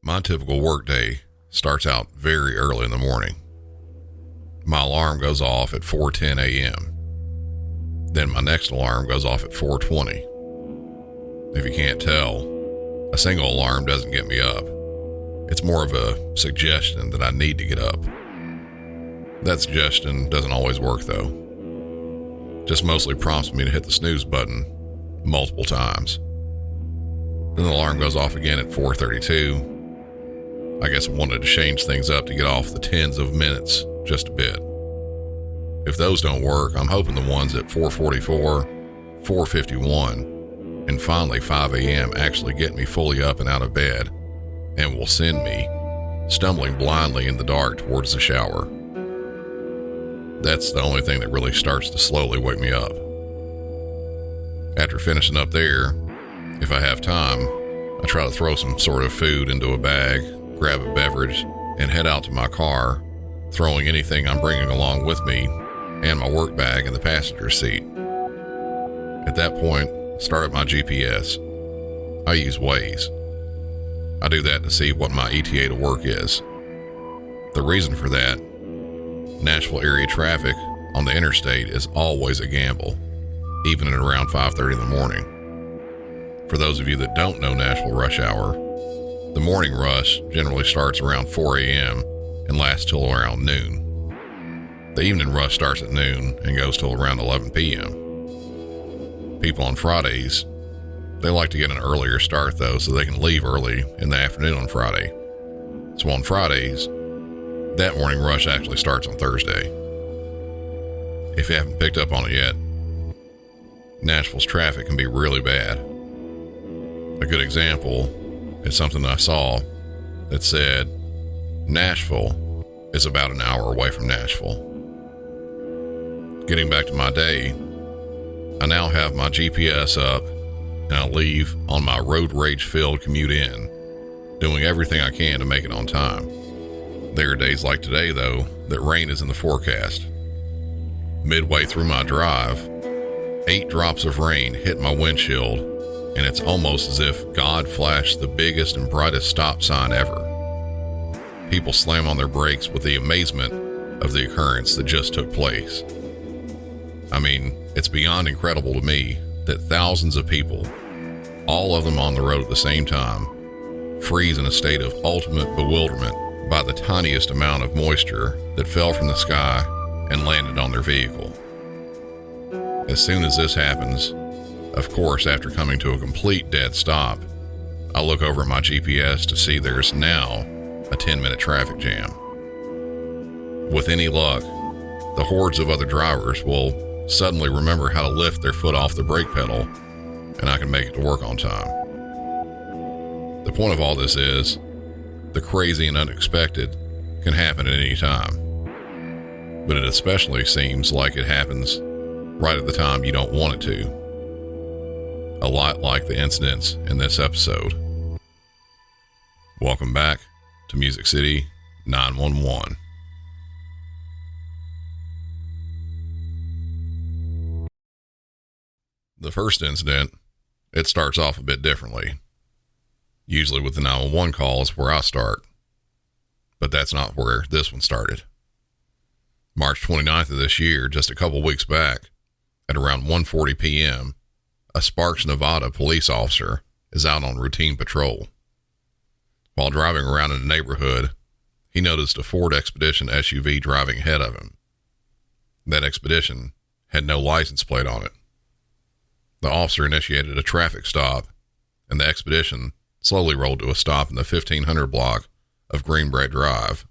My typical workday starts out very early in the morning. My alarm goes off at 4:10 a.m. Then my next alarm goes off at 4:20. If you can't tell, a single alarm doesn't get me up. It's more of a suggestion that I need to get up. That suggestion doesn't always work though. Just mostly prompts me to hit the snooze button multiple times. Then the alarm goes off again at 4:32. I guess I wanted to change things up to get off the tens of minutes just a bit. If those don't work, I'm hoping the ones at 4:44, 4:51, and finally 5 a.m. actually get me fully up and out of bed and will send me stumbling blindly in the dark towards the shower. That's the only thing that really starts to slowly wake me up. After finishing up there, if I have time, I try to throw some sort of food into a bag, grab a beverage, and head out to my car, throwing anything I'm bringing along with me and my work bag in the passenger seat. At that point, start up my GPS. I use Waze. I do that to see what my ETA to work is. The reason for that, Nashville area traffic on the interstate is always a gamble, even at around 5:30 in the morning. For those of you that don't know Nashville rush hour, the morning rush generally starts around 4 a.m. and lasts till around noon. The evening rush starts at noon and goes till around 11 p.m. People on Fridays, they like to get an earlier start though, so they can leave early in the afternoon on Friday. So on Fridays, that morning rush actually starts on Thursday. If you haven't picked up on it yet, Nashville's traffic can be really bad. A good example is something I saw that said Nashville is about an hour away from Nashville. Getting back to my day, I now have my GPS up and I leave on my road rage filled commute in, doing everything I can to make it on time. There are days like today though that rain is in the forecast. Midway through my drive, 8 drops of rain hit my windshield, and it's almost as if God flashed the biggest and brightest stop sign ever. People slam on their brakes with the amazement of the occurrence that just took place. I mean, it's beyond incredible to me that thousands of people, all of them on the road at the same time, freeze in a state of ultimate bewilderment by the tiniest amount of moisture that fell from the sky and landed on their vehicle. As soon as this happens, of course, after coming to a complete dead stop, I look over at my GPS to see there's now a 10-minute traffic jam. With any luck, the hordes of other drivers will suddenly remember how to lift their foot off the brake pedal, and I can make it to work on time. The point of all this is, the crazy and unexpected can happen at any time. But it especially seems like it happens right at the time you don't want it to. A lot like the incidents in this episode. Welcome back to Music City 911. The first incident, it starts off a bit differently. Usually with the 911 calls where I start, but that's not where this one started. March 29th of this year, just a couple weeks back, at around 1:40 p.m., a Sparks, Nevada police officer is out on routine patrol. While driving around in the neighborhood, he noticed a Ford Expedition SUV driving ahead of him. That Expedition had no license plate on it. The officer initiated a traffic stop, and the Expedition slowly rolled to a stop in the 1500 block of Greenbrier Drive.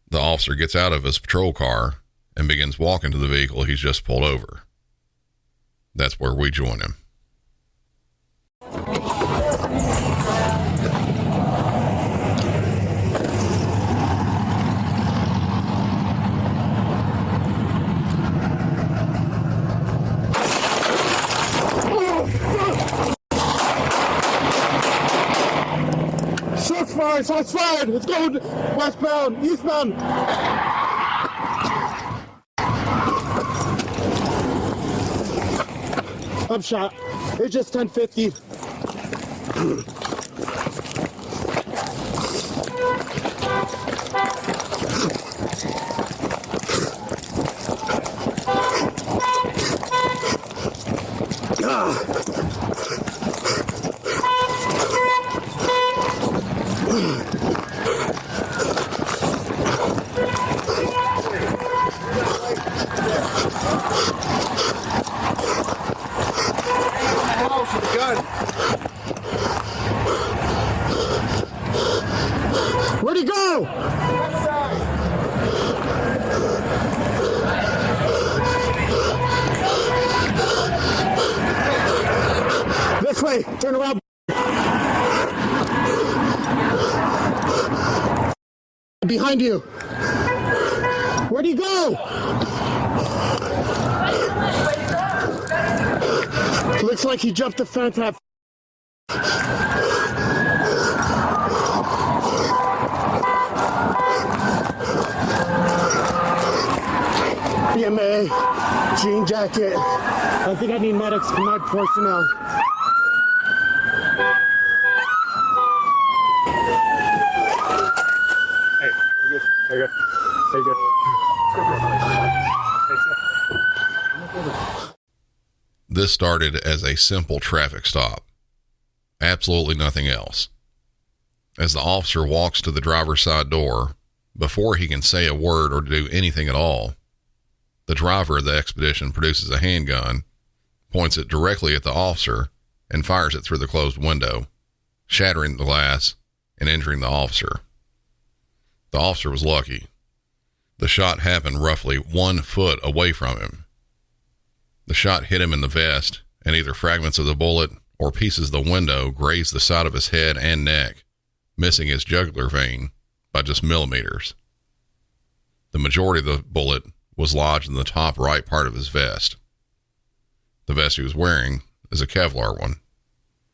The officer gets out of his patrol car and begins walking to the vehicle he's just pulled over. That's where we join him. Shots fired! It's going westbound, eastbound! I'm shot. It's just 1050. Where'd he go? This way. Turn around. Behind you. Where'd he go? Looks like he jumped the fence. BMA, jean jacket. I think I need medics, med personnel. Hey, you're good. You're good. You're good. This started as a simple traffic stop. Absolutely nothing else. As the officer walks to the driver's side door, before he can say a word or do anything at all, the driver of the expedition produces a handgun, points it directly at the officer, and fires it through the closed window, shattering the glass and injuring the officer. The officer was lucky. The shot happened roughly 1 foot away from him. The shot hit him in the vest, and either fragments of the bullet or pieces of the window grazed the side of his head and neck, missing his jugular vein by just millimeters. The majority of the bullet was lodged in the top right part of his vest. The vest he was wearing is a Kevlar one.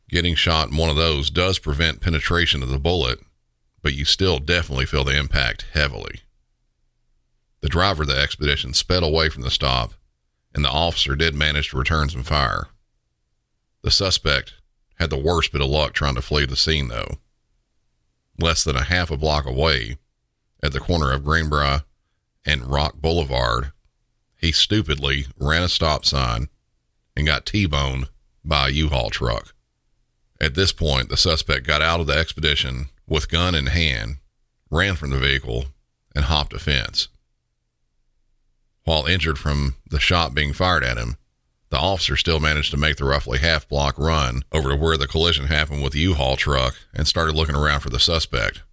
Getting shot in one of those does prevent penetration of the bullet, but you still definitely feel the impact heavily. The driver of the expedition sped away from the stop, and the officer did manage to return some fire. The suspect had the worst bit of luck trying to flee the scene, though. Less than a half a block away, at the corner of Greenbrier and Rock Boulevard, he stupidly ran a stop sign and got T-boned by a U-Haul truck. At this point, the suspect got out of the expedition with gun in hand, ran from the vehicle, and hopped a fence. While injured from the shot being fired at him, the officer still managed to make the roughly half-block run over to where the collision happened with the U-Haul truck and started looking around for the suspect.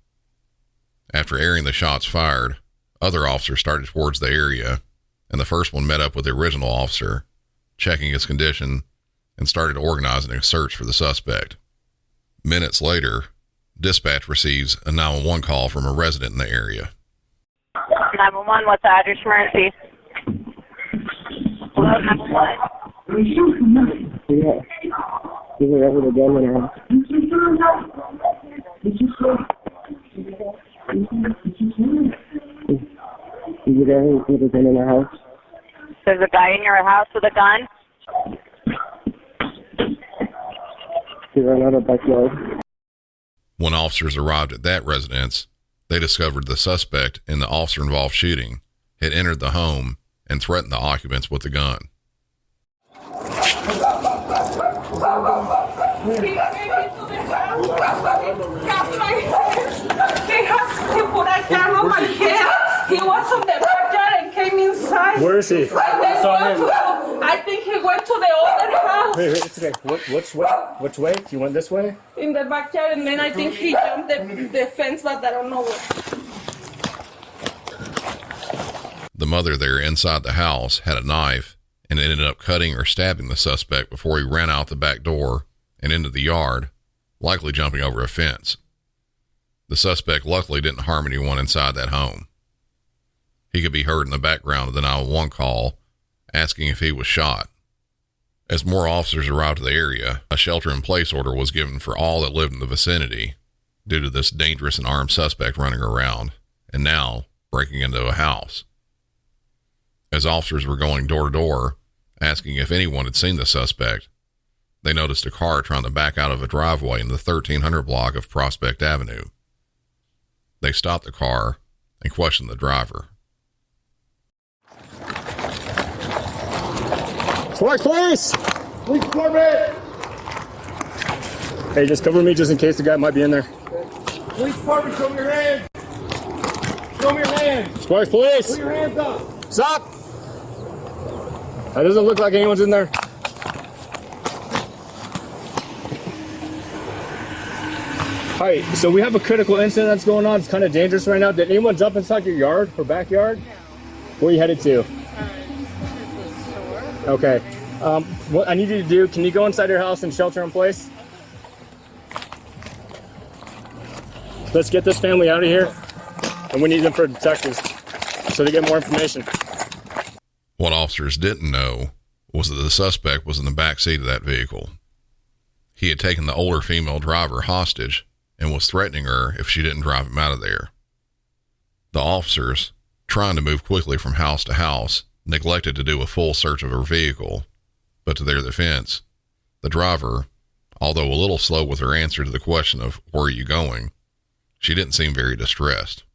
After airing the shots fired, other officers started towards the area, and the first one met up with the original officer, checking his condition, and started organizing a search for the suspect. Minutes later, dispatch receives a 911 call from a resident in the area. 911, what's the address emergency? Hello, 911. Yeah. You were able to go in there. You there with a gun in the house? There's a guy in your house with a gun? He ran out of backyard. When officers arrived at that residence, they discovered the suspect in the officer-involved shooting had entered the home and threatened the occupants with the gun. He was on the backyard and came inside. Where is he? I think he went to the other house. Wait, it's okay. Which way? He went this way? In the backyard, and then I think he jumped the fence, but I don't know where. The mother there inside the house had a knife and ended up cutting or stabbing the suspect before he ran out the back door and into the yard, likely jumping over a fence. The suspect luckily didn't harm anyone inside that home. He could be heard in the background of the 911 call asking if he was shot. As more officers arrived to the area, a shelter-in-place order was given for all that lived in the vicinity due to this dangerous and armed suspect running around and now breaking into a house. As officers were going door to door asking if anyone had seen the suspect, they noticed a car trying to back out of a driveway in the 1300 block of Prospect Avenue. They stopped the car and questioned the driver. Sparks, police! Police department! Hey, just cover me just in case the guy might be in there. Police department, show me your hands! Show me your hands! Sparks, police! Put your hands up! Stop! That doesn't look like anyone's in there. All right, so we have a critical incident that's going on. It's kind of dangerous right now. Did anyone jump inside your yard or backyard? No. Where are you headed to? The store. Okay. What I need you to do, can you go inside your house and shelter in place? Let's get this family out of here. And we need them for detectives so they get more information. What officers didn't know was that the suspect was in the back seat of that vehicle. He had taken the older female driver hostage and was threatening her if she didn't drive him out of there. The officers, trying to move quickly from house to house, neglected to do a full search of her vehicle, but to their defense, the driver, although a little slow with her answer to the question of "where are you going," she didn't seem very distressed.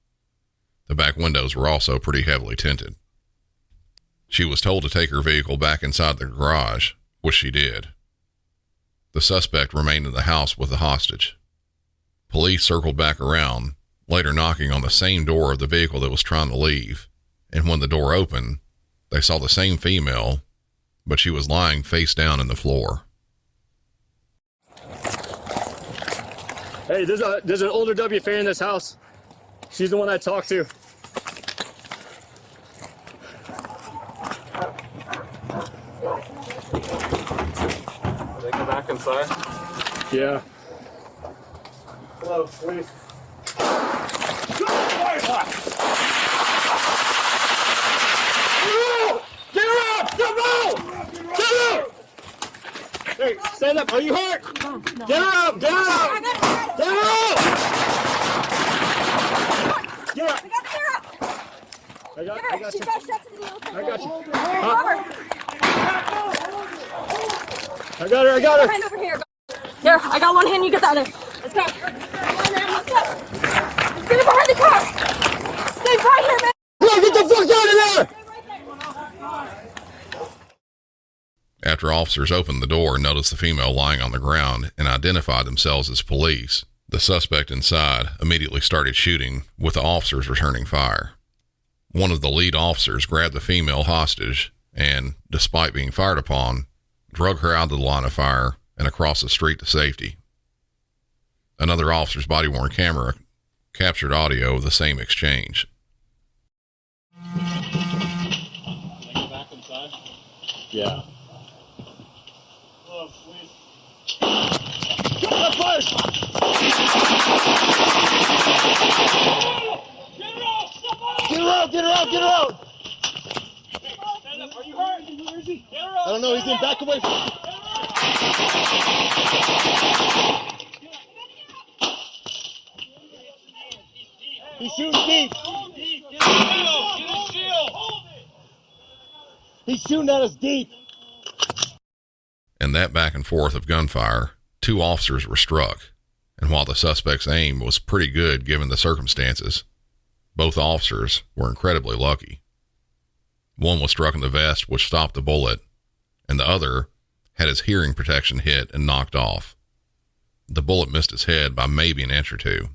The back windows were also pretty heavily tinted. She was told to take her vehicle back inside the garage, which she did. The suspect remained in the house with the hostage. Police circled back around, later knocking on the same door of the vehicle that was trying to leave, and when the door opened, they saw the same female, but she was lying face down in the floor. Hey, there's an older WFA in this house. She's the one I talked to. They go back inside? Yeah. Hello, please. Get her up! Get her! Hey, stand up. Are you hurt? No. Get her up! Get her up! Get her up! Get her up! I got you. I got you. I got her. Hand over here. Here, I got one hand, you get the other. Let's go. Let's go. Get it behind the car. Stay right here, man. Get the fuck out of there! After officers opened the door and noticed the female lying on the ground and identified themselves as police, the suspect inside immediately started shooting, with the officers returning fire. One of the lead officers grabbed the female hostage and, despite being fired upon, drug her out of the line of fire and across the street to safety. Another officer's body-worn camera captured audio of the same exchange. Back inside? Yeah. Oh, please. Get her out! Stand up. Are you hurt? Where is he? Get her up. I don't know, he's in back away from... He's shooting deep. Get his shield. Hold it. He's shooting at us deep. In that back and forth of gunfire, 2 officers were struck, and while the suspect's aim was pretty good given the circumstances, both officers were incredibly lucky. One was struck in the vest, which stopped the bullet, and the other had his hearing protection hit and knocked off. The bullet missed his head by maybe an inch or two.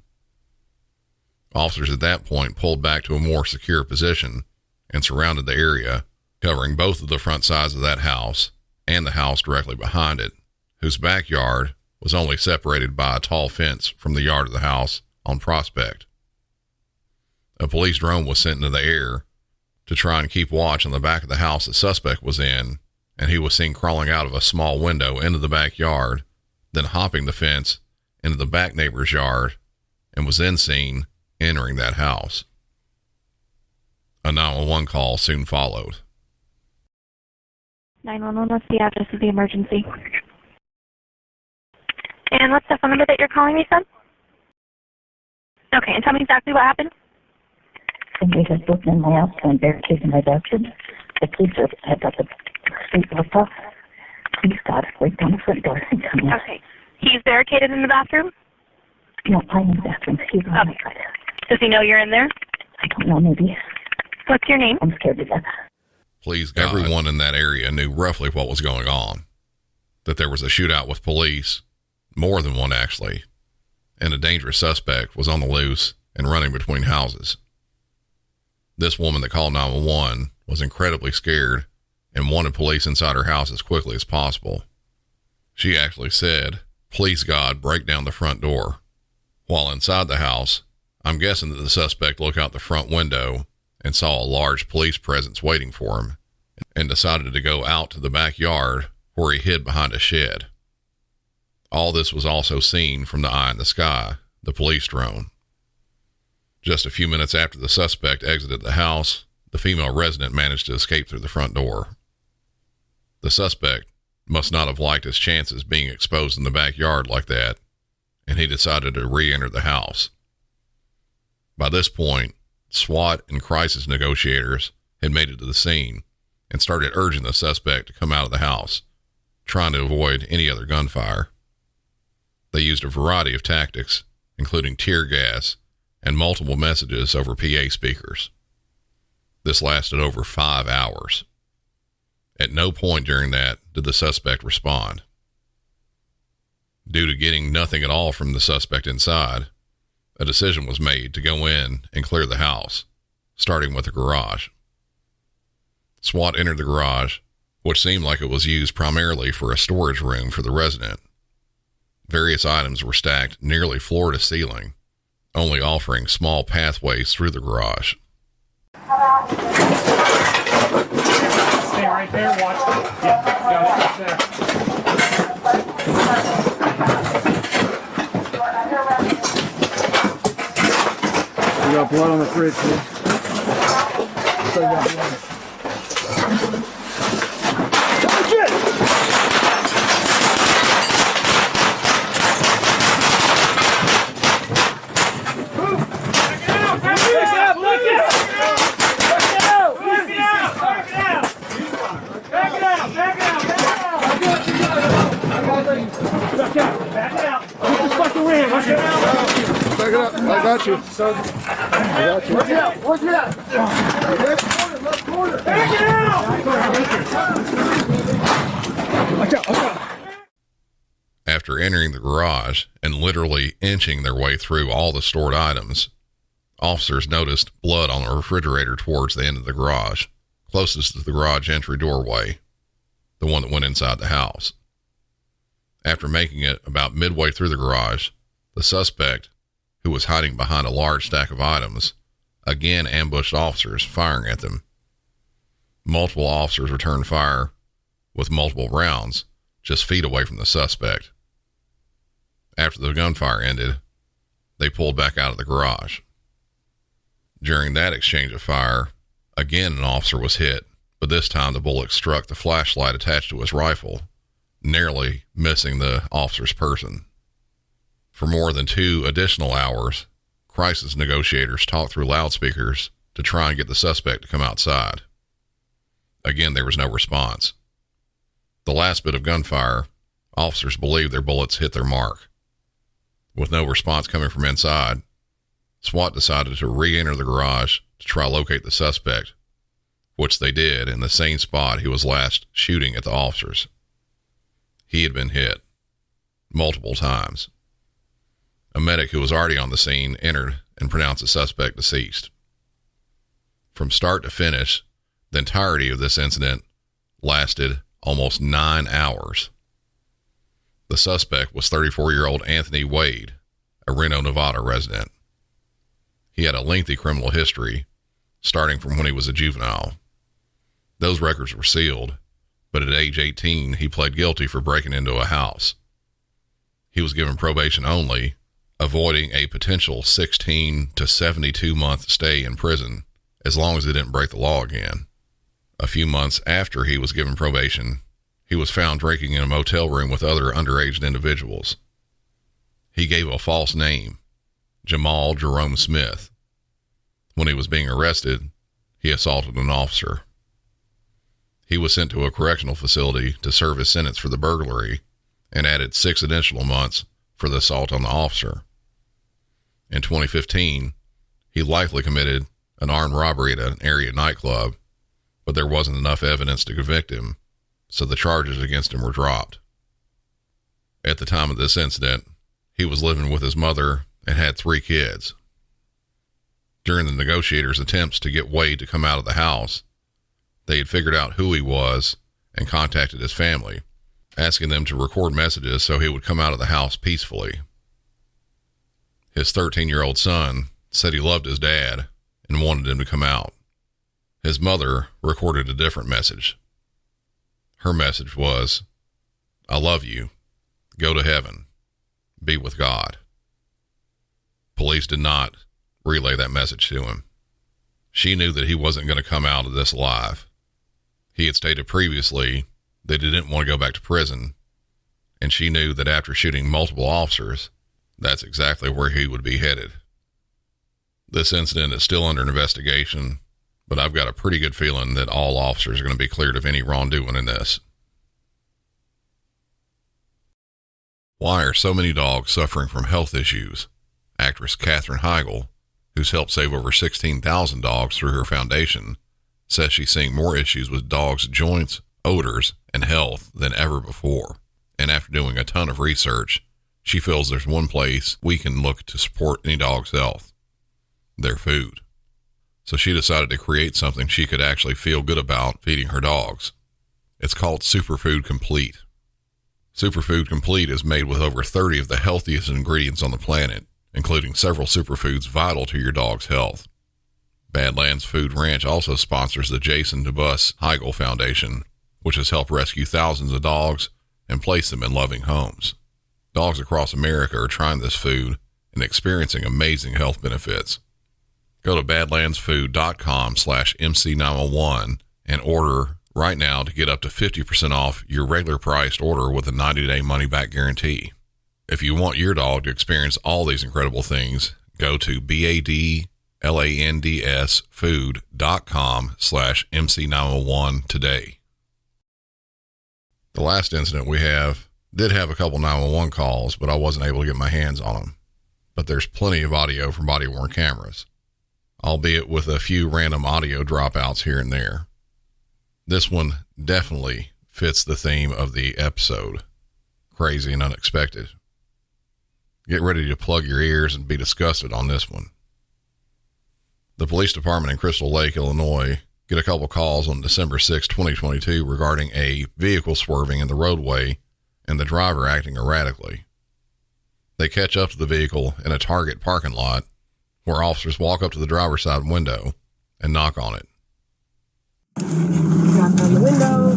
Officers at that point pulled back to a more secure position and surrounded the area, covering both of the front sides of that house and the house directly behind it, whose backyard was only separated by a tall fence from the yard of the house on Prospect. A police drone was sent into the air to try and keep watch on the back of the house the suspect was in, and he was seen crawling out of a small window into the backyard, then hopping the fence into the back neighbor's yard, and was then seen entering that house. A 911 call soon followed. 911, what's the address of the emergency? And what's the phone number that you're calling me from? Okay, and tell me exactly what happened. Somebody has broken in my house and barricaded my bathroom. The police are at the street blocked off. Please God, wait down the front door and come in. Okay. He's barricaded in the bathroom? No, I'm in the bathroom. He's on the side. Does he know you're in there? I don't know, maybe. What's your name? I'm scared to death. Please God. Everyone in that area knew roughly what was going on, that there was a shootout with police, more than one actually, and a dangerous suspect was on the loose and running between houses. This woman that called 911 was incredibly scared and wanted police inside her house as quickly as possible. She actually said, "Please God, break down the front door." While inside the house, I'm guessing that the suspect looked out the front window and saw a large police presence waiting for him and decided to go out to the backyard where he hid behind a shed. All this was also seen from the eye in the sky, the police drone. Just a few minutes after the suspect exited the house, the female resident managed to escape through the front door. The suspect must not have liked his chances being exposed in the backyard like that, and he decided to re-enter the house. By this point, SWAT and crisis negotiators had made it to the scene and started urging the suspect to come out of the house, trying to avoid any other gunfire. They used a variety of tactics, including tear gas and multiple messages over PA speakers. This lasted over 5 hours. At no point during that did the suspect respond. Due to getting nothing at all from the suspect inside, a decision was made to go in and clear the house, starting with the garage. SWAT entered the garage, which seemed like it was used primarily for a storage room for the resident. Various items were stacked nearly floor to ceiling, only offering small pathways through the garage. Stay right there, watch it. Yeah, got it right there. You got blood on the fridge, dude. So you got blood. Touch it! Back it up. I got you. I got you. Work it out. Work it out. Left corner. Left corner. Back it out. Watch out. Watch out. After entering the garage and literally inching their way through all the stored items, officers noticed blood on a refrigerator towards the end of the garage, closest to the garage entry doorway, the one that went inside the house. After making it about midway through the garage, the suspect, who was hiding behind a large stack of items, again ambushed officers, firing at them. Multiple officers returned fire with multiple rounds just feet away from the suspect. After the gunfire ended, they pulled back out of the garage. During that exchange of fire, again an officer was hit, but this time the bullet struck the flashlight attached to his rifle, narrowly missing the officer's person. For more than 2 additional hours, crisis negotiators talked through loudspeakers to try and get the suspect to come outside. Again, there was no response. The last bit of gunfire, officers believed their bullets hit their mark. With no response coming from inside, SWAT decided to re-enter the garage to try to locate the suspect, which they did in the same spot he was last shooting at the officers. He had been hit multiple times. A medic who was already on the scene entered and pronounced the suspect deceased. From start to finish, the entirety of this incident lasted almost 9 hours. The suspect was 34-year-old Anthony Wade, a Reno, Nevada resident. He had a lengthy criminal history, starting from when he was a juvenile. Those records were sealed, but at age 18, he pled guilty for breaking into a house. He was given probation only, avoiding a potential 16 to 72-month stay in prison as long as he didn't break the law again. A few months after he was given probation, he was found drinking in a motel room with other underage individuals. He gave a false name, Jamal Jerome Smith. When he was being arrested, he assaulted an officer. He was sent to a correctional facility to serve his sentence for the burglary and added 6 additional months for the assault on the officer. In 2015, he likely committed an armed robbery at an area nightclub, but there wasn't enough evidence to convict him, so the charges against him were dropped. At the time of this incident, he was living with his mother and had 3 kids. During the negotiators' attempts to get Wade to come out of the house, they had figured out who he was and contacted his family, asking them to record messages so he would come out of the house peacefully. His 13-year-old son said he loved his dad and wanted him to come out. His mother recorded a different message. Her message was, "I love you. Go to heaven. Be with God." Police did not relay that message to him. She knew that he wasn't going to come out of this alive. He had stated previously that he didn't want to go back to prison, and she knew that after shooting multiple officers, that's exactly where he would be headed. This incident is still under investigation, but I've got a pretty good feeling that all officers are going to be cleared of any wrongdoing in this. Why are so many dogs suffering from health issues? Actress Katherine Heigl, who's helped save over 16,000 dogs through her foundation, says she's seeing more issues with dogs' joints, odors, and health than ever before. And after doing a ton of research, she feels there's one place we can look to support any dog's health: their food. So she decided to create something she could actually feel good about feeding her dogs. It's called Superfood Complete. Superfood Complete is made with over 30 of the healthiest ingredients on the planet, including several superfoods vital to your dog's health. Badlands Food Ranch also sponsors the Jason DeBus Heigl Foundation, which has helped rescue thousands of dogs and place them in loving homes. Dogs across America are trying this food and experiencing amazing health benefits. Go to badlandsfood.com/MC901 and order right now to get up to 50% off your regular priced order with a 90-day money-back guarantee. If you want your dog to experience all these incredible things, go to badlandsfood.com/MC901 today. The last incident we did have a couple 911 calls, but I wasn't able to get my hands on them. But there's plenty of audio from body-worn cameras, albeit with a few random audio dropouts here and there. This one definitely fits the theme of the episode: crazy and unexpected. Get ready to plug your ears and be disgusted on this one. The police department in Crystal Lake, Illinois, get a couple calls on December 6, 2022 regarding a vehicle swerving in the roadway and the driver acting erratically. They catch up to the vehicle in a Target parking lot, where officers walk up to the driver's side window and knock on it. Knock on the window.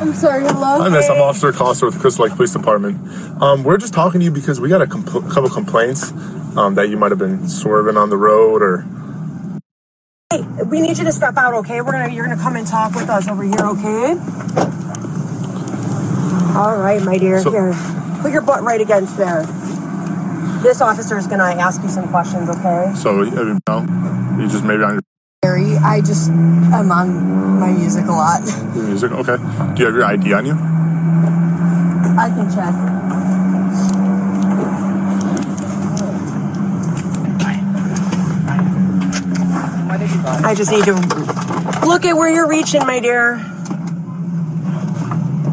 I'm sorry, hello? Hi, miss. I'm Officer Costa with the Crystal Lake Police Department. We're just talking to you because we got a couple complaints that you might have been swerving on the road or... Hey, we need you to step out, okay? You're gonna come and talk with us over here, okay? All right, my dear. Here, put your butt right against there. This officer is gonna ask you some questions, okay? So, you just maybe on your... I'm on my music a lot. Your music? Okay. Do you have your ID on you? I can check. I just need to look at where you're reaching, my dear.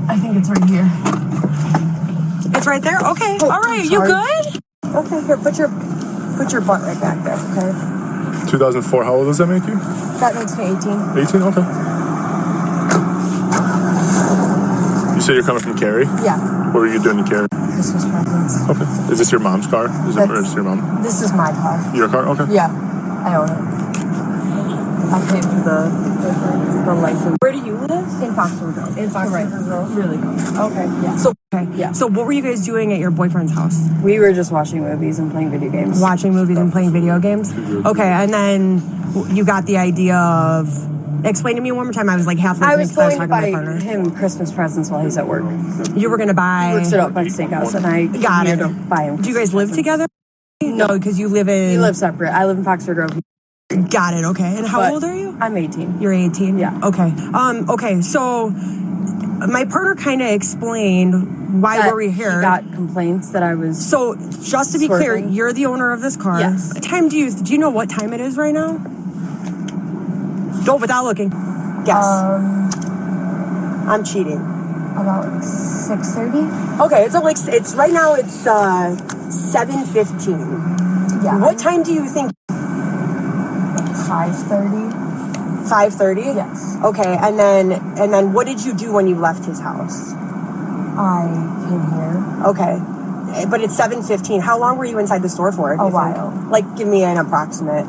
I think it's right here. It's right there? Okay. Oh, all right. You good? Okay, here, put your butt right back there, okay? 2004, how old does that make you? That makes me 18. 18? Okay. You said you're coming from Cary? Yeah. What were you doing in Cary? Christmas presents. Okay. Is this your mom's car? Is it your mom? This is my car. Your car? Okay. Yeah, I own it. I paid for the license. Where do you live? In Foxborough. In Foxborough. Really? Okay. Yeah. So what were you guys doing at your boyfriend's house? We were just watching movies and playing video games. Watching movies and playing video games? Okay, and then you got the idea of... Explain to me one more time. I was like half listening. I was going to buy him Christmas presents while he's at work. You were going to buy... He works at Outback Steakhouse, and I got it. To buy him. Do you guys live together? No, because you live in... We live separate. I live in Foxborough Grove. Got it, okay. And how old are you? I'm 18. You're 18? Yeah. Okay. Okay, so my partner kind of explained why were we here. He got complaints that I was... So just to be clear, you're the owner of this car. Yes. What time do you know what time it is right now? Go without looking. Guess. I'm cheating. About 6:30. Okay, it's right now it's 7:15. Yeah. What time do you think? 5:30. 5:30? Yes. Okay, and then what did you do when you left his house? I came here. Okay. But it's 7:15. How long were you inside the store for? A while. Like, give me an approximate.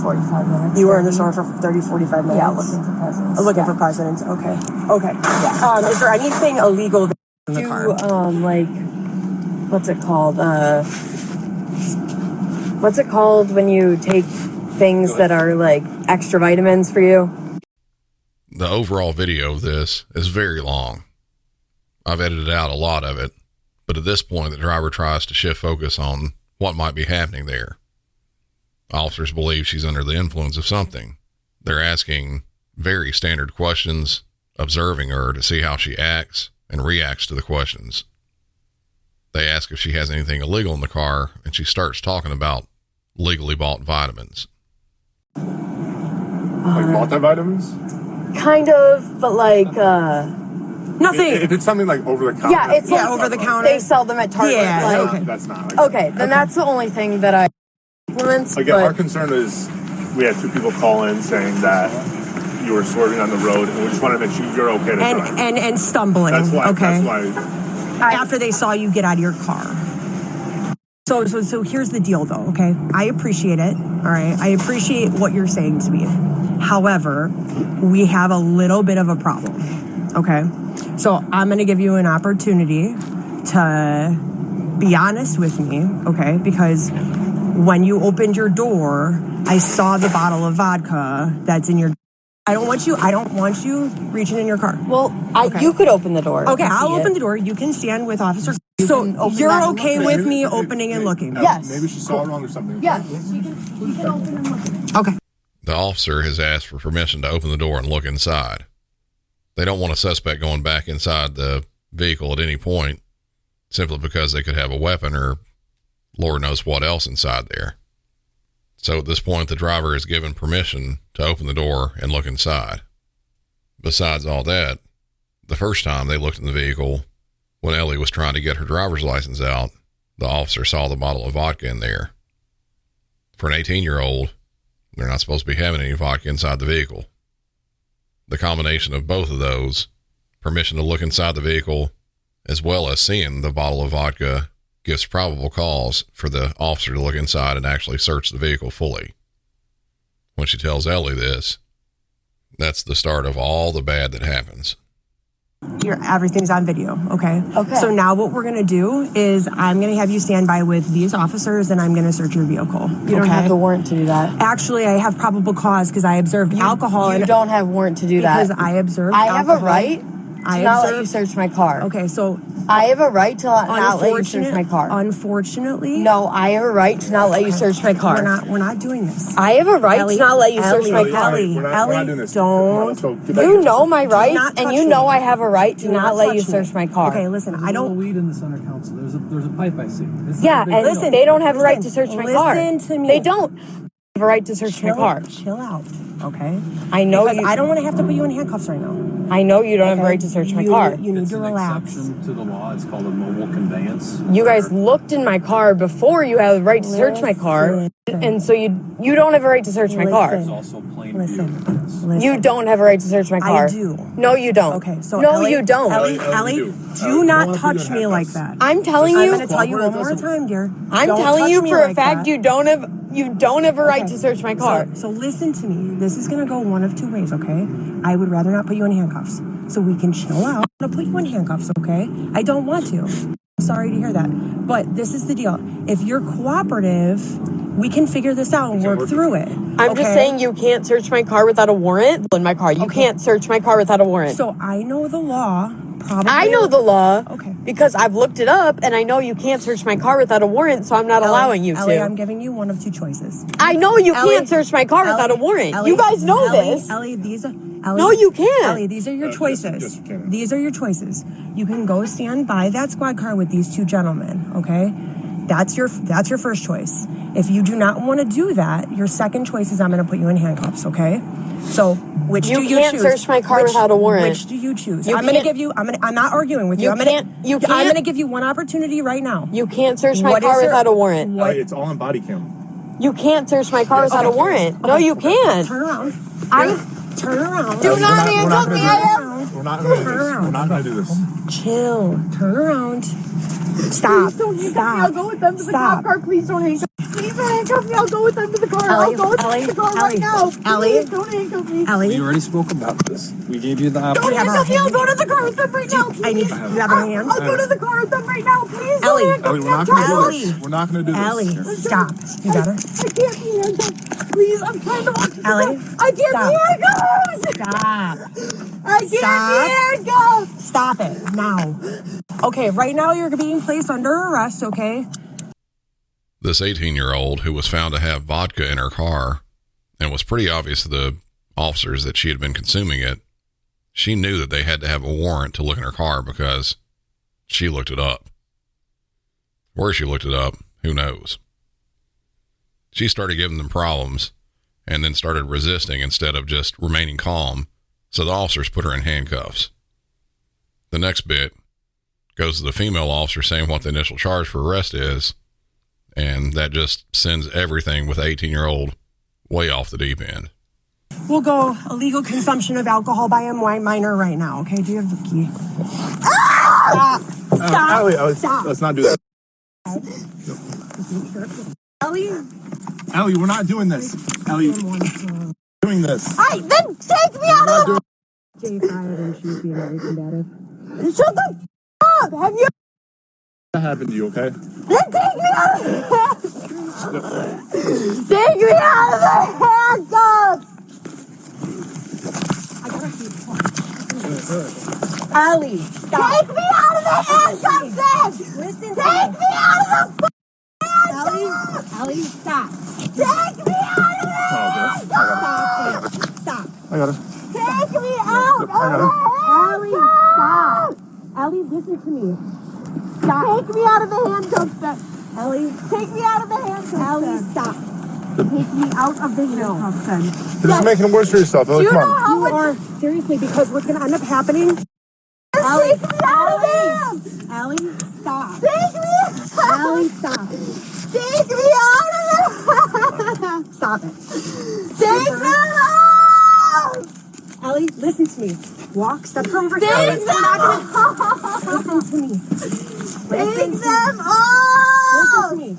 45 minutes. You were in the store for 30, 45 minutes? Yeah, looking for presents. Looking for presents. Okay. Okay. Yeah. Is there anything illegal in the car? Like, what's it called? What's it called when you take things that are like extra vitamins for you? The overall video of this is very long. I've edited out a lot of it, but at this point, the driver tries to shift focus on what might be happening there. Officers believe she's under the influence of something. They're asking very standard questions, observing her to see how she acts and reacts to the questions. They ask if she has anything illegal in the car, and she starts talking about legally bought vitamins. Like multivitamins? Kind of, but like, nothing. If it's something like over the counter. Yeah, it's like over the counter. They sell them at Target. Yeah, like, okay. That's not. Like okay, then that's the only thing that I influence. Again, our concern is we had 2 people call in saying that you were swerving on the road, and we just want to make sure you're okay to drive. And stumbling. That's why. Okay. That's why. After they saw you get out of your car. So here's the deal, though. Okay, I appreciate it. All right, I appreciate what you're saying to me. However, we have a little bit of a problem. Okay, so I'm going to give you an opportunity to be honest with me. Okay, because when you opened your door, I saw the bottle of vodka that's in your. I don't want you reaching in your car. Well, you could open the door. Okay, I'll open the door. You can stand with Officer. So you're okay with me opening and looking? Yes. Maybe she saw it wrong or something. Yes. You can open and look. Okay. The officer has asked for permission to open the door and look inside. They don't want a suspect going back inside the vehicle at any point, simply because they could have a weapon or Lord knows what else inside there. So at this point, the driver is given permission to open the door and look inside. Besides all that, the first time they looked in the vehicle, when Ellie was trying to get her driver's license out, the officer saw the bottle of vodka in there. For an 18-year-old, they're not supposed to be having any vodka inside the vehicle. The combination of both of those, permission to look inside the vehicle, as well as seeing the bottle of vodka, gives probable cause for the officer to look inside and actually search the vehicle fully. When she tells Ellie this, that's the start of all the bad that happens. Everything's on video, okay? Okay. So now what we're going to do is I'm going to have you stand by with these officers and I'm going to search your vehicle. You don't have the warrant to do that. Actually, I have probable cause because I observed alcohol. You don't have warrant to do that. Because I observed I have alcohol. a right to not let you search my car. Okay, so I have a right to not let you search my car. Unfortunately. No, I have a right to not let you search my car. We're not doing this. I have a right to not let you search my car. Ellie, don't. You know my rights, and you know I have a right to not let you search my car. Okay, listen, I don't. Weed in the center council. There's a pipe I see. Yeah, and listen, they don't have a right to search my car. Listen to me. They don't have a right to search my car. Chill out, okay? I know because I don't want to have to put you in handcuffs right now. I know you don't have a right to search my car. You need to relax. Exception to the law. It's called a mobile conveyance. You guys looked in my car before you have the right to search my car, and so you don't have a right to search my car. There's also plain view evidence. You don't have a right to search my car. I do. No, you don't. Okay, so no, Ellie, you don't. Ellie, do not touch me like that. I'm telling you. I'm going to tell you one more time, dear. I'm telling you for a fact you don't have a right to search my car. So listen to me. This is going to go one of two ways, okay? I would rather not put you in handcuffs. So we can chill out. I'm going to put you in handcuffs, okay? I don't want to. I'm sorry to hear that. But this is the deal. If you're cooperative, we can figure this out and work through it. I'm just saying you can't search my car without a warrant. In my car. You can't search my car without a warrant. So I know the law. Probably. I know the law. Okay. Because I've looked it up and I know you can't search my car without a warrant, so I'm not allowing you to. Ellie, I'm giving you one of two choices. I know you can't search my car without a warrant. You guys know this. Ellie, no, you can't. Ellie, these are your choices. These are your choices. You can go stand by that squad car with these two gentlemen, okay? That's your first choice. If you do not want to do that, your second choice is I'm going to put you in handcuffs, okay? So, which do you choose? You can't search my car without a warrant. Which do you choose? I'm going to give you. I'm not arguing with you. I'm going to give you one opportunity right now. You can't search my car without a warrant. It's all on body cam. You can't search my car without a warrant. No, you can't. Turn around. Turn around. Do not handcuff me. We're not going to do Turn this. around. We're not going to do this. Chill. Turn around. Stop. Please don't handcuff Stop. me. I'll go with them to the cop car. Please don't handcuff me. Please don't handcuff me. I'll go with them to the car. Ellie, I'll go with them to the car right now. Ellie. Please don't handcuff me. Ellie. We already spoke about this. We gave you the Don't option. handcuff me. I'll go to the car with them right now. I need you have a hand. I'll go to the car with them right now. Please Ellie. don't handcuff Ellie, me. we're not going to do this. We're not going to do this. Ellie, stop. You got her? I can't be handcuffed. Please, I'm trying to walk to the car. Ellie, I can't stop. be handcuffed. Stop. I can't be handcuffed. Stop it now. Okay, right now you're being placed under arrest, okay? This 18-year-old who was found to have vodka in her car, and was pretty obvious to the officers that she had been consuming it, she knew that they had to have a warrant to look in her car because she looked it up. Where she looked it up, who knows? She started giving them problems and then started resisting instead of just remaining calm, so the officers put her in handcuffs. The next bit goes to the female officer saying what the initial charge for arrest is, and that just sends everything with 18-year-old way off the deep end. We'll go illegal consumption of alcohol by a minor right now, okay? Do you have the key? Stop. Stop. Ellie, Stop. let's not do that. Ellie? Ellie, we're not doing this. Ellie, doing this. Hey, then take me out of the... Jay fired and she was being very combative. Shut the up. Have you... That happened to you, okay? Then take me out of the... Take me out of the handcuffs. Ellie, stop. Take me out of the handcuffs, then. Listen to Take me out of the Ellie, Ellie, stop. Take me out of the handcuffs. Stop. I got it. Take me out of the Ellie, stop. Ellie, listen to me. Stop. Take me out of the handcuffs, then. Ellie, Take me out of the handcuffs, Ellie, then. stop. Take me out of the handcuffs, then. You're just making it worse for yourself, Ellie. Do you Come know on. how You much... are, seriously, because what's going to end up happening... Ellie, take me out of them. Ellie, stop. Take me out. Ellie, stop. Take me out of them. Stop it. Take them out. Ellie, listen to me. Walk, step over here. Take them out. Listen to me. Take them out. Listen to me.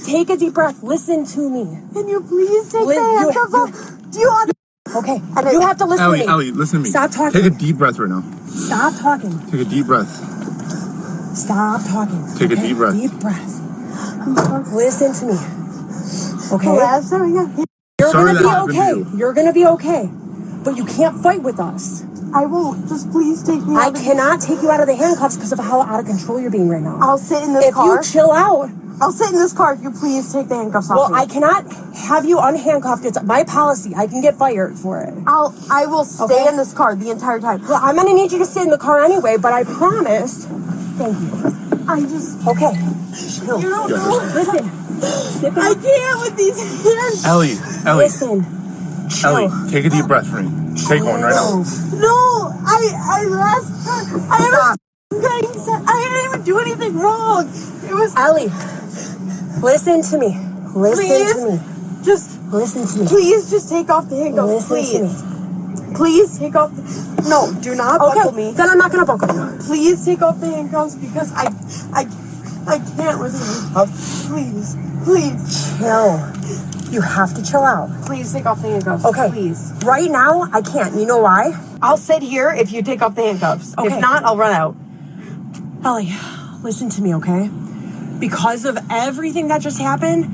Take a deep breath. Listen to me. Can you please take the handcuffs off? Do you understand? Okay, you have to listen to me. Ellie, listen to me. Stop talking. Take a deep breath right now. Stop talking. Take a deep breath. Stop talking. Take a deep breath. Deep breath. Listen to me. Okay? Last time I got hit. You're Sorry gonna that be happened to okay. you. You're gonna be okay. But you can't fight with us. I won't. Just please take me I out. cannot take you out of the handcuffs because of how out of control you're being right now. I'll sit in this If car. you chill out, I'll sit in this car if you please take the handcuffs off. well, me. I cannot have you unhandcuffed. It's my policy. I can get fired for it. I will stay Okay. in this car the entire time. Well, I'm gonna need you to sit in the car anyway, but I promise. Thank you. I just... Okay. Chill. You don't know. Listen. Sit I back. can't with these hands. Ellie, Listen. Chill. Ellie, take a deep breath for me. Take one right now. No, I last time... I didn't even do anything wrong. It was... Ellie, listen to me. Listen Please? to me. Just... Listen to me. Please just take off the handcuffs. Listen Please. to me. Please take off the... No, do not buckle me. Then I'm not gonna buckle you. Please take off the handcuffs because I can't with the handcuffs. Please. Please. Chill. You have to chill out. Please take off the handcuffs. Okay. Please. Right now, I can't. You know why? I'll sit here if you take off the handcuffs. Okay. If not, I'll run out. Ellie, listen to me, okay? Because of everything that just happened,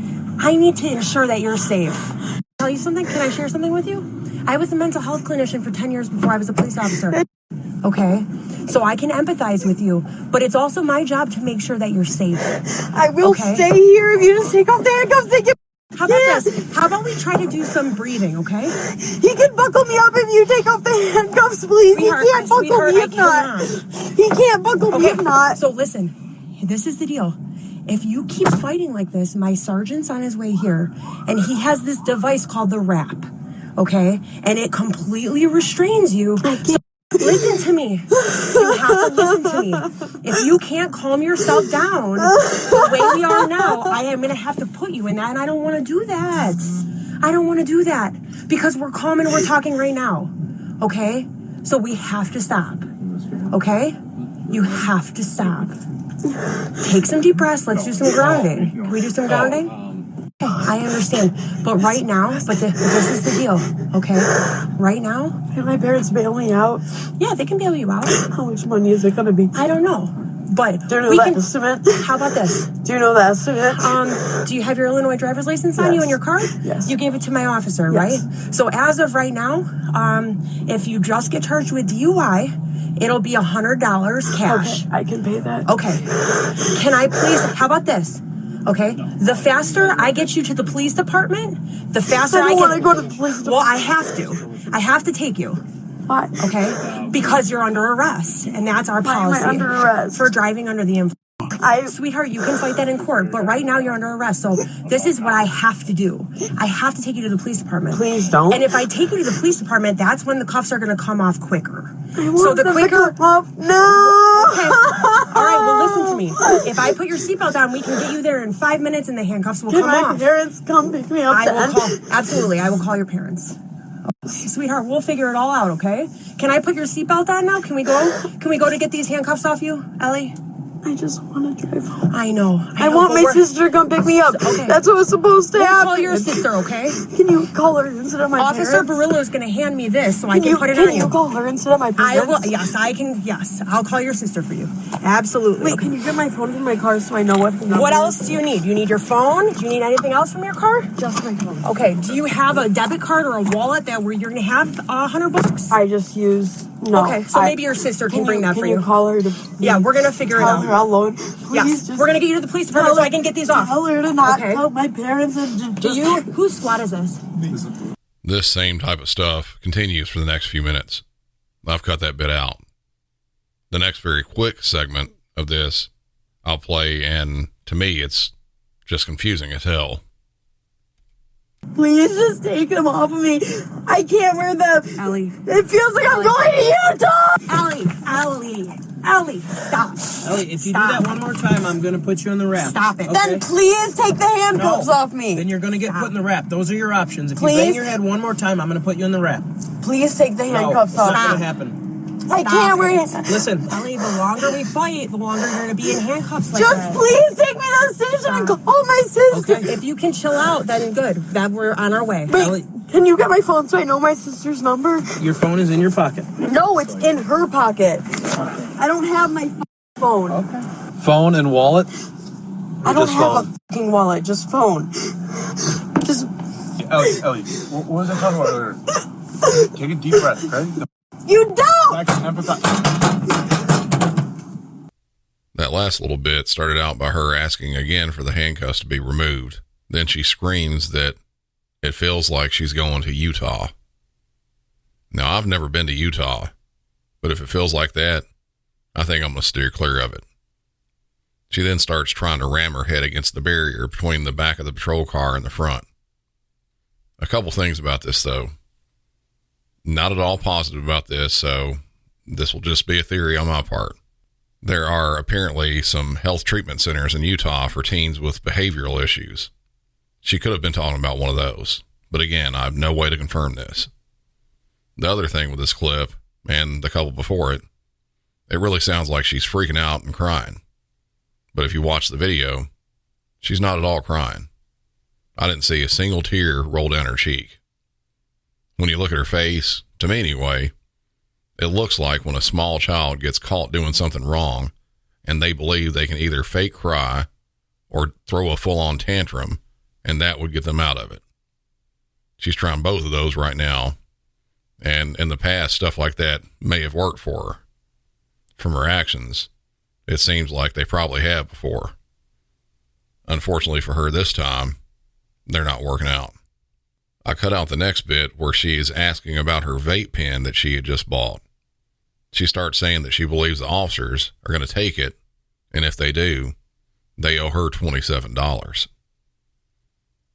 I need to ensure that you're safe. Tell you something? Can I share something with you? I was a mental health clinician for 10 years before I was a police officer. Okay? So I can empathize with you, but it's also my job to make sure that you're safe. I will stay here if you just take off the handcuffs. How about this? How about we try to do some breathing, okay? He can buckle me up if you take off the handcuffs, please. Sweetheart, He can't buckle me if not. He can't buckle me if not. So listen, this is the deal. If you keep fighting like this, my sergeant's on his way here, and he has this device called the wrap, okay? And it completely restrains you. So listen to me. You have to listen to me. If you can't calm yourself down the way we are now, I am going to have to put you in that, and I don't want to do that. I don't want to do that because we're calm and we're talking right now, okay? So we have to stop. Okay? You have to stop. Take some deep breaths. Let's do some grounding. Can we do some grounding? I understand. But right now, this is the deal. Okay? Right now. Can my parents bail me out? Yeah, they can bail you out. How much money is it going to be? I don't know. But do you know the estimate? How about this? Do you know the estimate? Do you have your Illinois driver's license on you in your car? Yes. You gave it to my officer, right? So as of right now, if you just get charged with DUI, it'll be $100 cash. Okay, I can pay that. Okay. Can I please? How about this? Okay. The faster I get you to the police department, the faster I want to go to the police department. Well, I have to. I have to take you. Why? Okay. Because you're under arrest, and that's our policy. Why am I under arrest? For driving under the influence. Sweetheart, you can fight that in court, but right now you're under arrest. So this is what I have to do. I have to take you to the police department. Please don't. And if I take you to the police department, that's when the cuffs are going to come off quicker. I want them to come off. No. Okay. All right. Well, listen to me. If I put your seatbelt on, we can get you there in 5 minutes, and the handcuffs will come off. Can my parents come pick me up? Absolutely. I will call your parents. Sweetheart, we'll figure it all out, okay? Can I put your seatbelt on now? Can we go? Can we go to get these handcuffs off you, Ellie? I just want to drive home. I know. I want my sister to come pick me up. Okay. That's what was supposed to happen. Call your sister, okay? Can you call her instead of my Officer parents? Barillo is going to hand me this so I can put it on you. Can you call her instead of my parents? I will. Yes, I can. Yes, I'll call your sister for you. Absolutely. Wait, can you get my phone from my car so I know what the number What else do you need? You need your phone? Do you need anything else from your car? Just my phone. Okay. Do you have a debit card or a wallet that where you're going to have $100? I just use. No. Okay, so maybe your sister can bring that for you. Can you call her to? Yeah, we're going to figure it out. I'll load. Yes, we're going to get you to the police department so I can get these off. Tell her to not help my parents and Whose squad is this? This same type of stuff continues for the next few minutes. I've cut that bit out. The next very quick segment of this I'll play, and to me it's just confusing as hell. Please just take them off of me. I can't wear them. Ellie. It feels like I'm going to Utah. Ellie, stop. Ellie, if you do that one more time, I'm going to put you in the wrap. Stop it. Okay? Then please take the handcuffs off me. Then you're going to get put in the wrap. Those are your options. If Please? you bang your head one more time, I'm going to put you in the wrap. Please take the handcuffs No, off. it's not going to happen. I can't wear it. Listen. Ellie, the longer we fight, the longer you're going to be in handcuffs like Just that. please take me to the station and call my sister. Okay, if you can chill out, then good. That we're on our way. Wait, Ellie. can you get my phone so I know my sister's number? Your phone is in your pocket. No, it's in her pocket. I don't have my phone. Okay. Phone and wallet? I don't have a fucking wallet, just phone. Just. Ellie, what was I talking about earlier? Take a deep breath, okay? You don't! That last little bit started out by her asking again for the handcuffs to be removed. Then she screams that it feels like she's going to Utah. Now, I've never been to Utah, but if it feels like that, I think I'm going to steer clear of it. She then starts trying to ram her head against the barrier between the back of the patrol car and the front. A couple things about this, though. Not at all positive about this, so this will just be a theory on my part. There are apparently some health treatment centers in Utah for teens with behavioral issues. She could have been talking about one of those, but again, I have no way to confirm this. The other thing with this clip, and the couple before it, it really sounds like she's freaking out and crying. But if you watch the video, she's not at all crying. I didn't see a single tear roll down her cheek. When you look at her face, to me anyway, it looks like when a small child gets caught doing something wrong and they believe they can either fake cry or throw a full-on tantrum, and that would get them out of it. She's trying both of those right now, and in the past, stuff like that may have worked for her. From her actions, it seems like they probably have before. Unfortunately for her this time, they're not working out. I cut out the next bit where she is asking about her vape pen that she had just bought. She starts saying that she believes the officers are going to take it, and if they do, they owe her $27.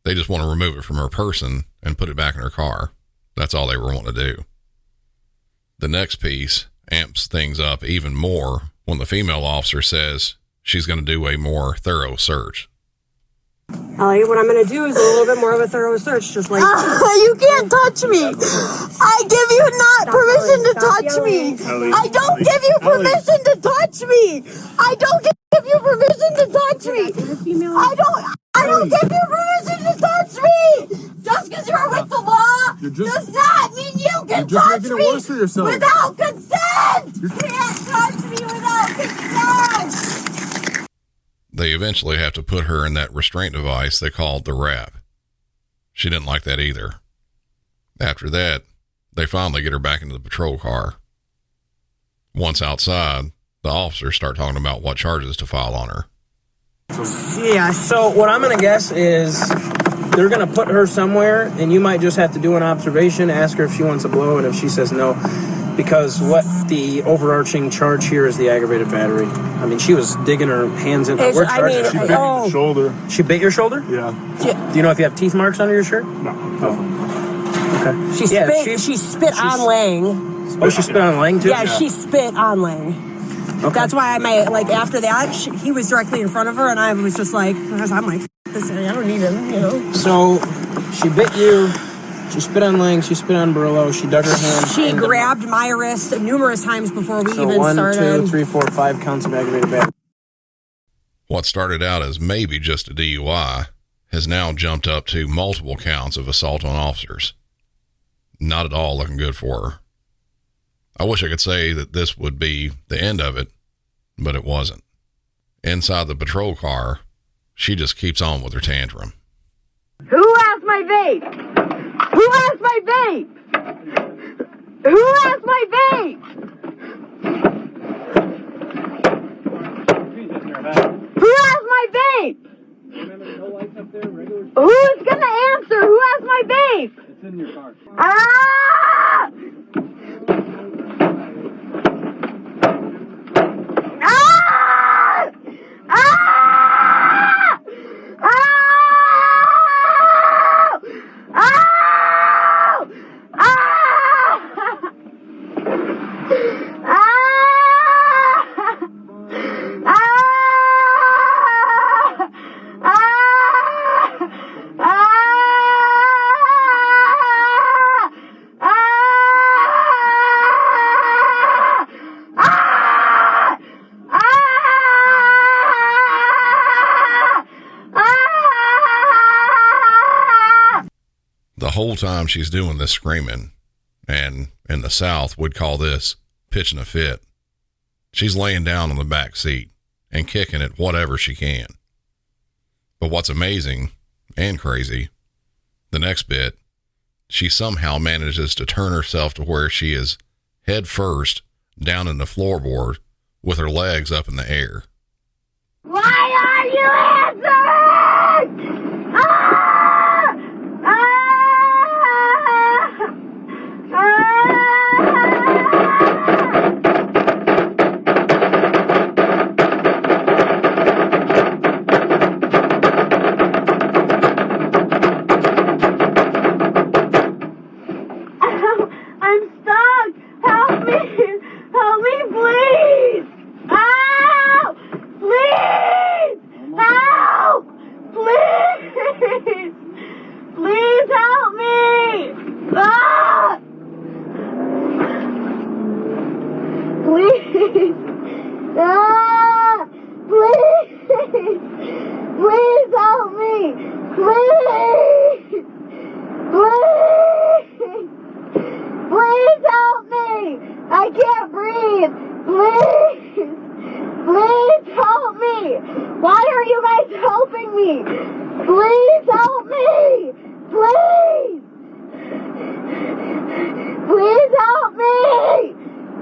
They just want to remove it from her person and put it back in her car. That's all they were wanting to do. The next piece amps things up even more when the female officer says she's going to do a more thorough search. Ellie, what I'm going to do is a little bit more of a thorough search, just like... You can't touch me. I give you not permission to touch me. I don't give you permission to touch me. I don't give you permission to touch me. I don't give you permission to touch me. Just because you're with the law does not mean you can touch me without consent. You can't touch me without consent. They eventually have to put her in that restraint device they called the wrap. She didn't like that either. After that, they finally get her back into the patrol car. Once outside, the officers start talking about what charges to file on her. Yeah, so what I'm going to guess is they're going to put her somewhere, and you might just have to do an observation, ask her if she wants a blow, and if she says no, because what the overarching charge here is the aggravated battery. I mean, she was digging her hands in. She bit your shoulder. She bit your shoulder? Yeah. Do you know if you have teeth marks under your shirt? No. Okay. She spit on Lang. Oh, she spit on Lang too? Yeah, she spit on Lang. Okay. That's why after that, he was directly in front of her, and I was just like, I'm like, this, I don't need him, you know? So, she bit you, she spit on Lang, she spit on Barillo, she dug her hand. She grabbed my wrist numerous times before we even started. 1, 2, 3, 4, 5 counts of aggravated battery. What started out as maybe just a DUI has now jumped up to multiple counts of assault on officers. Not at all looking good for her. I wish I could say that this would be the end of it, but it wasn't. Inside the patrol car, she just keeps on with her tantrum. Who has my vape? Who has my vape? Who has my vape? Who has my vape? Who's gonna answer? Who has my vape? It's in your car. Ah! Ah! Ah! Ah! The whole time she's doing this screaming, and in the South would call this pitching a fit, she's laying down on the back seat and kicking at whatever she can. But what's amazing and crazy, the next bit, she somehow manages to turn herself to where she is head first down in the floorboard with her legs up in the air. Why are you answering? Ah! I'm stuck. Help me, please. Help! Please! Help! Please! Please help me! Ah! Please! Ah! Please! Please help me! Please! Please! Please help me! I can't breathe! Please! Please help me! Why are you guys helping me? Please help me! Please! Please help me!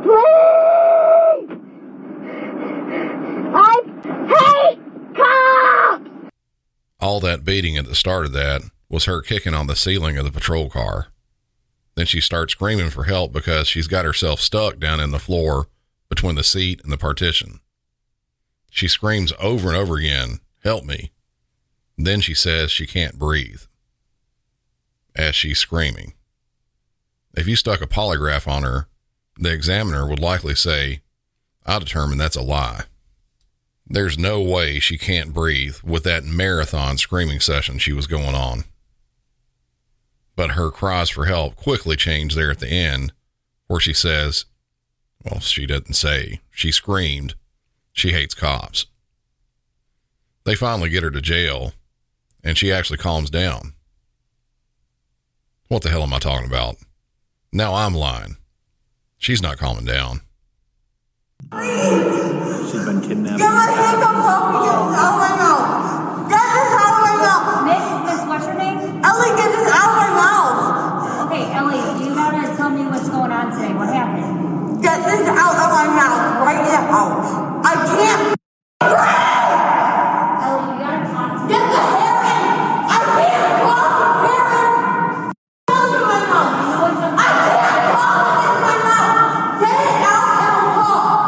Please! I hate cops! All that beating at the start of that was her kicking on the ceiling of the patrol car. Then she starts screaming for help because she's got herself stuck down in the floor between the seat and the partition. She screams over and over again, "Help me." Then she says she can't breathe as she's screaming. If you stuck a polygraph on her, the examiner would likely say, "I determine that's a lie." There's no way she can't breathe with that marathon screaming session she was going on. But her cries for help quickly change there at the end, where she says, well, she doesn't say, she screamed, she hates cops. They finally get her to jail, and she actually calms down. What the hell am I talking about? Now I'm lying. She's not calming down. She's been kidnapped. Get my handcuffs off me. Get this out of my mouth. Get this out of my mouth. Miss, what's your name? Ellie, get this out of my mouth. Okay, Ellie, you gotta tell me what's going on today. What happened? Get this out of my mouth right now. I can't breathe. Ellie, you gotta talk to me. Get the hair in. I can't talk to hair in. Out of my mouth. I can't talk in my mouth. Get it out and talk.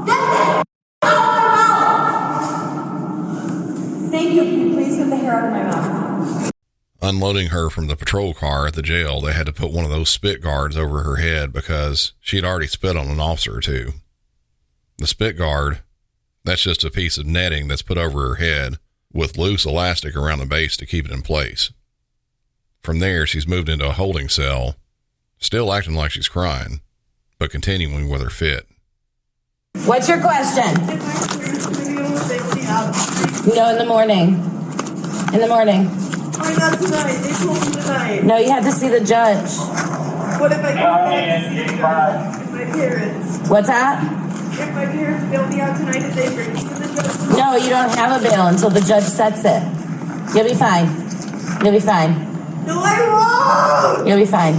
Get this out of my mouth. Thank you. Can you please get the hair out of my mouth? Unloading her from the patrol car at the jail, they had to put one of those spit guards over her head because she'd already spit on an officer or two. The spit guard, that's just a piece of netting that's put over her head with loose elastic around the base to keep it in place. From there, she's moved into a holding cell, still acting like she's crying, but continuing with her fit. What's your question? No, in the morning. In the morning. Why not tonight? They told me tonight. No, you had to see the judge. What if I come back and see my parents? What's that? If my parents bail me out tonight, if they bring me to the judge? No, you don't have a bail until the judge sets it. You'll be fine. You'll be fine. No, I won't! You'll be fine.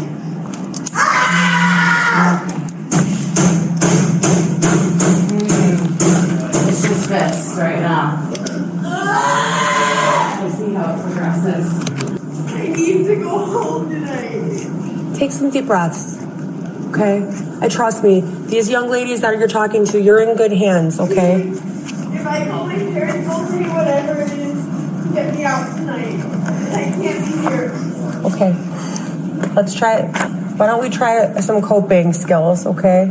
It's just fixed right now. We'll see how it progresses. I need to go home tonight. Take some deep breaths. Okay? And trust me, these young ladies that you're talking to, you're in good hands, okay? If I call my parents, they'll say whatever it is to get me out tonight. I can't be here. Okay. Let's try, why don't we try some coping skills, okay?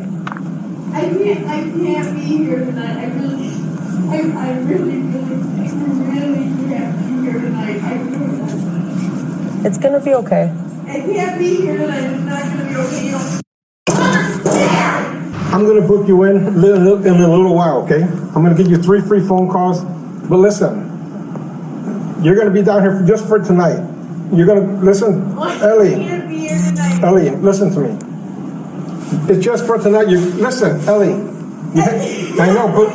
I can't be here tonight. I really can't be here tonight. I really. It's gonna be okay. I can't be here tonight. It's not gonna be okay. You don't I'm going to book you in a little while, okay? I'm going to give you 3 free phone calls. But listen, you're going to be down here just for tonight. You're going to, listen, Ellie. I can't be here tonight. Ellie, listen to me. It's just for tonight. Listen, Ellie. I know, but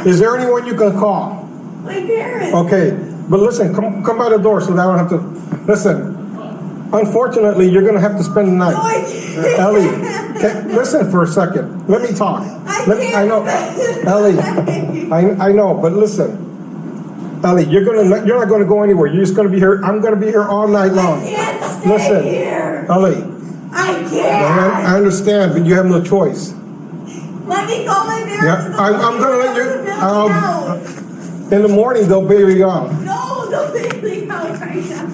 is there anyone you can call? My parents. Okay, but listen, come by the door so that I don't have to, listen. Unfortunately, you're going to have to spend the night. No, I can't. Ellie, listen for a second. Let me talk. I know, Ellie. I know, but listen, Ellie, you're not going to go anywhere. You're just going to be here. I'm going to be here all night long. I can't stay listen, here. Ellie. I can't. I understand, but you have no choice. Let me call my parents. Yeah, I'm going to let you. In the morning, they'll bail you out. No, they'll bail me out right now.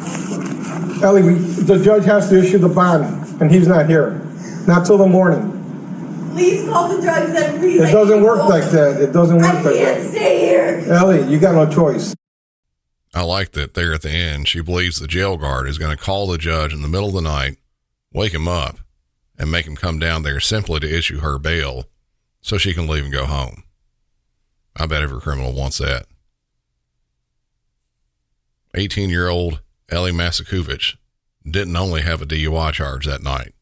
Ellie, the judge has to issue the bond, and he's not here. Not till the morning. Please call the judge then, please. It doesn't work like that. It doesn't work like that. I can't stay here. Ellie, you got no choice. I like that there at the end, she believes the jail guard is going to call the judge in the middle of the night, wake him up, and make him come down there simply to issue her bail so she can leave and go home. I bet every criminal wants that. 18-year-old Ellie Masakovich didn't only have a DUI charge that night.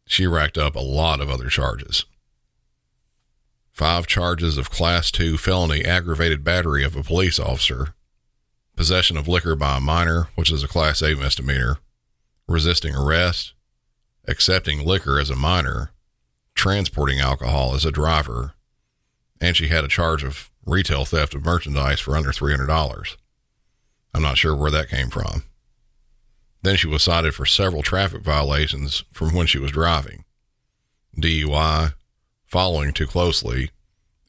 She racked up a lot of other charges. 5 charges of Class 2 felony aggravated battery of a police officer, possession of liquor by a minor, which is a Class A misdemeanor, resisting arrest, accepting liquor as a minor, transporting alcohol as a driver, and she had a charge of retail theft of merchandise for under $300. I'm not sure where that came from. Then she was cited for several traffic violations from when she was driving. DUI, following too closely,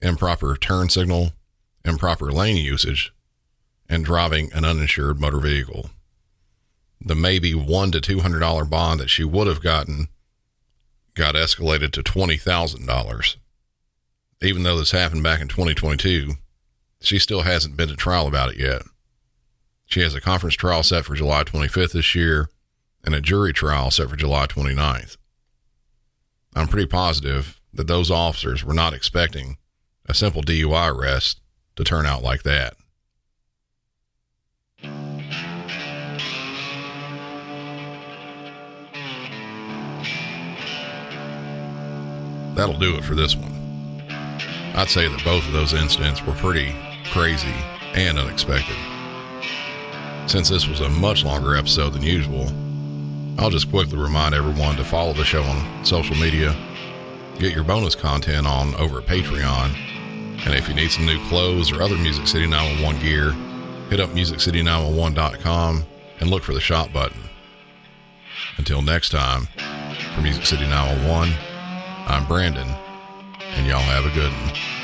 improper turn signal, improper lane usage, and driving an uninsured motor vehicle. The maybe $100 to $200 bond that she would have gotten got escalated to $20,000. Even though this happened back in 2022, she still hasn't been to trial about it yet. She has a conference trial set for July 25th this year and a jury trial set for July 29th. I'm pretty positive that those officers were not expecting a simple DUI arrest to turn out like that. That'll do it for this one. I'd say that both of those incidents were pretty crazy and unexpected. Since this was a much longer episode than usual, I'll just quickly remind everyone to follow the show on social media, get your bonus content on over at Patreon, and if you need some new clothes or other Music City 911 gear, hit up MusicCity911.com and look for the shop button. Until next time, for Music City 911, I'm Brandon, and y'all have a good one.